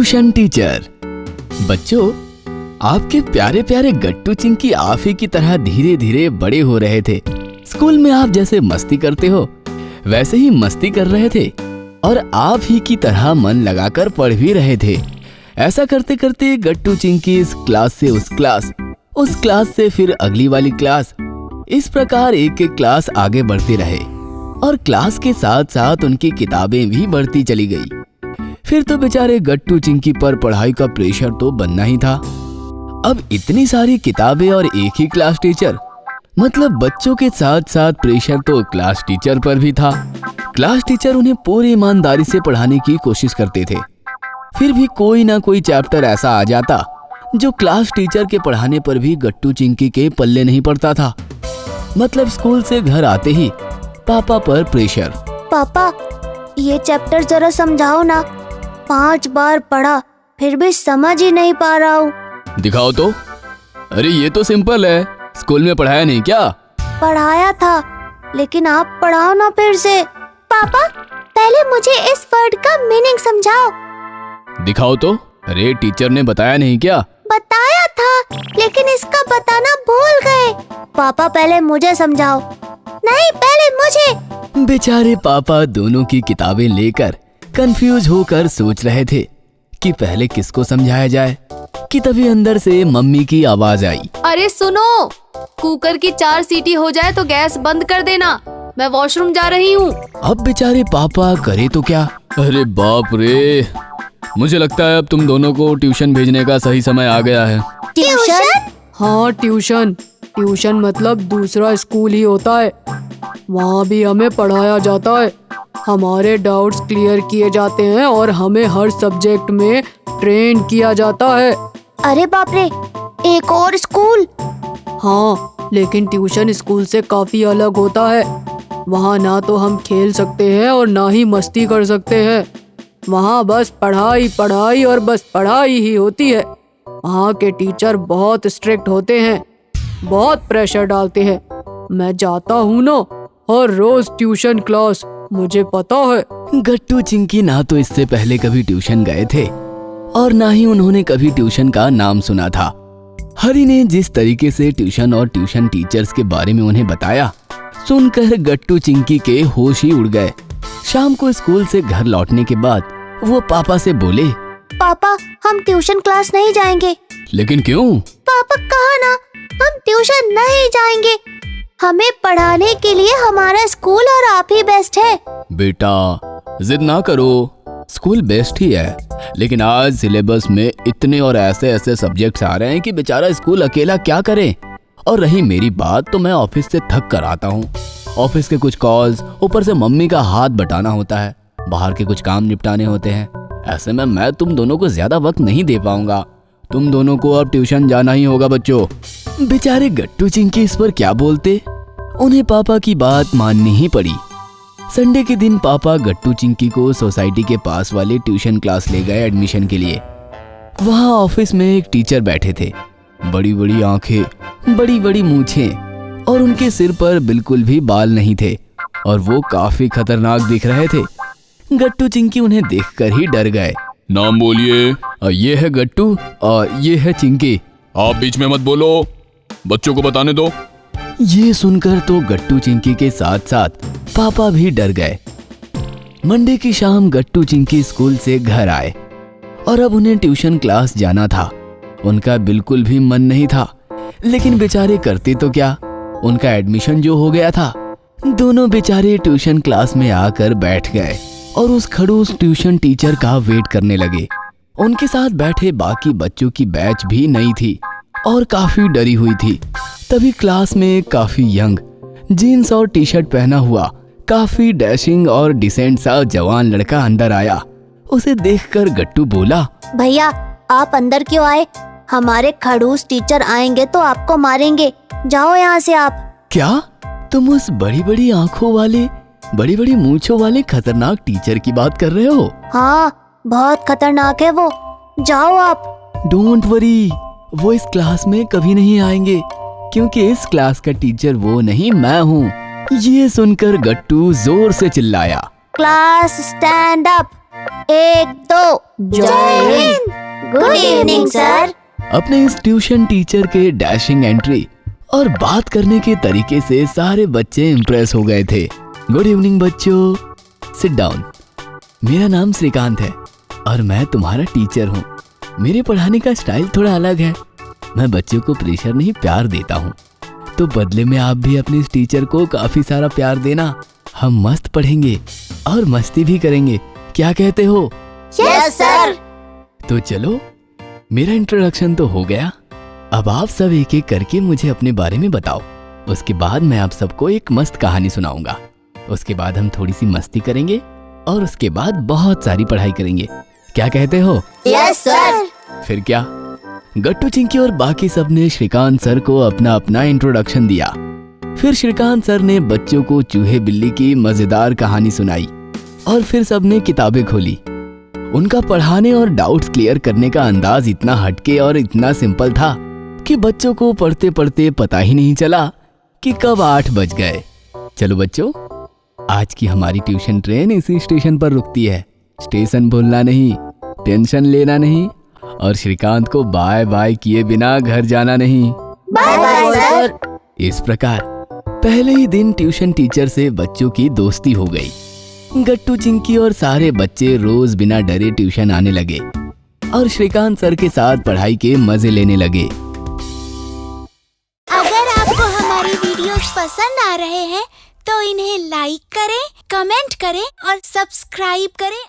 Tuition teacher. बच्चों, आपके प्यारे प्यारे गट्टू चिंकी आप ही की तरह धीरे धीरे बड़े हो रहे थे। स्कूल में आप जैसे मस्ती करते हो वैसे ही मस्ती कर रहे थे और आप ही की तरह मन लगाकर पढ़ भी रहे थे। ऐसा करते करते गट्टू चिंकी इस क्लास से उस क्लास से फिर अगली वाली क्लास, इस प्रकार एक एक क्लास आगे बढ़ते रहे और क्लास के साथ साथ उनकी किताबें भी बढ़ती चली गई। फिर तो बेचारे गट्टू चिंकी पर पढ़ाई का प्रेशर तो बनना ही था। अब इतनी सारी किताबें और एक ही क्लास टीचर, मतलब बच्चों के साथ साथ प्रेशर तो क्लास टीचर पर भी था। क्लास टीचर उन्हें पूरी ईमानदारी से पढ़ाने की कोशिश करते थे, फिर भी कोई ना कोई चैप्टर ऐसा आ जाता जो क्लास टीचर के पढ़ाने पर भी गट्टू चिंकी के पल्ले नहीं पड़ता था। मतलब स्कूल से घर आते ही पापा पर प्रेशर। पापा, ये चैप्टर जरा समझाओ ना, 5 बार पढ़ा फिर भी समझ ही नहीं पा रहा हूँ। दिखाओ तो। अरे ये तो सिंपल है, स्कूल में पढ़ाया नहीं क्या? पढ़ाया था, लेकिन आप पढ़ाओ ना फिर से। पापा, पहले मुझे इस वर्ड का मीनिंग समझाओ। दिखाओ तो। अरे टीचर ने बताया नहीं क्या? बताया था, लेकिन इसका बताना भूल गए। पापा पहले मुझे समझाओ। नहीं, पहले मुझे। बेचारे पापा दोनों की किताबें लेकर कंफ्यूज होकर सोच रहे थे कि पहले किसको समझाया जाए कि तभी अंदर से मम्मी की आवाज आई। अरे सुनो, कुकर की 4 सीटी हो जाए तो गैस बंद कर देना, मैं वॉशरूम जा रही हूँ। अब बेचारे पापा करे तो क्या? अरे बाप रे, मुझे लगता है अब तुम दोनों को ट्यूशन भेजने का सही समय आ गया है। ट्यूशन? हाँ, ट्यूशन मतलब दूसरा स्कूल ही होता है। वहाँ भी हमें पढ़ाया जाता है, हमारे डाउट्स क्लियर किए जाते हैं और हमें हर सब्जेक्ट में ट्रेन किया जाता है। अरे बाप रे, एक और स्कूल? हाँ, लेकिन ट्यूशन स्कूल से काफी अलग होता है। वहाँ ना तो हम खेल सकते हैं और ना ही मस्ती कर सकते हैं। वहाँ बस पढ़ाई और बस पढ़ाई ही होती है। वहाँ के टीचर बहुत स्ट्रिक्ट होते हैं, बहुत प्रेशर डालते हैं। मैं जाता हूँ ना हर रोज ट्यूशन क्लास, मुझे पता है। गट्टू चिंकी ना तो इससे पहले कभी ट्यूशन गए थे और ना ही उन्होंने कभी ट्यूशन का नाम सुना था। हरी ने जिस तरीके से ट्यूशन और ट्यूशन टीचर्स के बारे में उन्हें बताया, सुनकर गट्टू चिंकी के होश ही उड़ गए। शाम को स्कूल से घर लौटने के बाद वो पापा से बोले, पापा, हम ट्यूशन क्लास नहीं जाएंगे। लेकिन क्यों? पापा कहा ना, हम ट्यूशन नहीं जाएंगे। हमें पढ़ाने के लिए हमारा स्कूल और आप ही बेस्ट है। बेटा जिद ना करो, स्कूल बेस्ट ही है, लेकिन आज सिलेबस में इतने और ऐसे सब्जेक्ट्स आ रहे हैं कि बेचारा स्कूल अकेला क्या करे। और रही मेरी बात, तो मैं ऑफिस से थक कर आता हूँ। ऑफिस के कुछ कॉल्स, ऊपर से मम्मी का हाथ बटाना होता है, बाहर के कुछ काम निपटाने होते हैं। ऐसे में मैं तुम दोनों को ज्यादा वक्त नहीं दे पाऊंगा। तुम दोनों को अब ट्यूशन जाना ही होगा बच्चों। बेचारे गट्टू चिंकी इस पर क्या बोलते, उन्हें पापा की बात माननी ही पड़ी। संडे के दिन पापा गट्टू चिंकी को सोसाइटी के पास वाले ट्यूशन क्लास ले गए एडमिशन के लिए। वहाँ ऑफिस में एक टीचर बैठे थे, बड़ी बड़ी आंखें, बड़ी बड़ी मूछें और उनके सिर पर बिल्कुल भी बाल नहीं थे और वो काफी खतरनाक दिख रहे थे। गट्टू चिंकी उन्हें देखकर ही डर गए। नाम बोलिए। ये है गट्टू और ये है चिंकी। आप बीच में मत बोलो, बच्चों को बताने दो। ये सुनकर तो गट्टू चिंकी के साथ साथ पापा भी डर गए। मंडे की शाम गट्टू चिंकी स्कूल से घर आए और अब उन्हें ट्यूशन क्लास जाना था। उनका बिल्कुल भी मन नहीं था, लेकिन बेचारे करते तो क्या, उनका एडमिशन जो हो गया था। दोनों बेचारे ट्यूशन क्लास में आकर बैठ गए और उस खड़ूस ट्यूशन टीचर का वेट करने लगे। उनके साथ बैठे बाकी बच्चों की बैच भी नई थी और काफी डरी हुई थी। तभी क्लास में एक काफी यंग, जीन्स और टी शर्ट पहना हुआ, काफी डैशिंग और डिसेंट सा जवान लड़का अंदर आया। उसे देखकर गट्टू बोला, भैया आप अंदर क्यों आए? हमारे खड़ूस टीचर आएंगे तो आपको मारेंगे, जाओ यहाँ से आप। क्या तुम उस बड़ी बड़ी आंखों वाले, बड़ी बड़ी मूंछों वाले खतरनाक टीचर की बात कर रहे हो? हाँ, बहुत खतरनाक है वो, जाओ आप। डोंट वरी, वो इस क्लास में कभी नहीं आएंगे, क्योंकि इस क्लास का टीचर वो नहीं, मैं हूँ। ये सुनकर गट्टू जोर से चिल्लाया, क्लास स्टैंड अप। 1 2 जय हिंद। Good evening sir. अपने इस ट्यूशन टीचर के डैशिंग एंट्री और बात करने के तरीके से सारे बच्चे इम्प्रेस हो गए थे। गुड इवनिंग बच्चों, सिट डाउन। मेरा नाम श्रीकांत है और मैं तुम्हारा टीचर हूँ। मेरे पढ़ाने का स्टाइल थोड़ा अलग है। मैं बच्चों को प्रेशर नहीं, प्यार देता हूँ। तो बदले में आप भी अपने इस टीचर को काफी सारा प्यार देना। हम मस्त पढ़ेंगे और मस्ती भी करेंगे, क्या कहते हो? Yes sir. तो चलो, मेरा इंट्रोडक्शन तो हो गया। अब आप सब एक एक करके मुझे अपने बारे में बताओ। उसके बाद मैं आप सबको एक मस्त कहानी सुनाऊंगा। उसके बाद हम थोड़ी सी मस्ती करेंगे और उसके बाद बहुत सारी पढ़ाई करेंगे, क्या कहते हो? Yes sir. फिर क्या, गट्टू चिंकी और बाकी सब ने श्रीकांत सर को अपना अपना इंट्रोडक्शन दिया। फिर श्रीकांत सर ने बच्चों को चूहे बिल्ली की मजेदार कहानी सुनाई और फिर सबने किताबें खोली। उनका पढ़ाने और डाउट्स क्लियर करने का अंदाज इतना हटके और इतना सिंपल था कि बच्चों को पढ़ते पढ़ते पता ही नहीं चला कि कब 8 बज गए। चलो बच्चों, आज की हमारी ट्यूशन ट्रेन इसी स्टेशन पर रुकती है। स्टेशन भूलना नहीं, टेंशन लेना नहीं और श्रीकांत को बाय बाय किए बिना घर जाना नहीं। Bye bye sir. इस प्रकार पहले ही दिन ट्यूशन टीचर से बच्चों की दोस्ती हो गई। गट्टू चिंकी और सारे बच्चे रोज बिना डरे ट्यूशन आने लगे और श्रीकांत सर के साथ पढ़ाई के मजे लेने लगे। अगर आपको हमारी वीडियोस पसंद आ रहे हैं तो इन्हें लाइक करें, कमेंट करें और सब्सक्राइब करें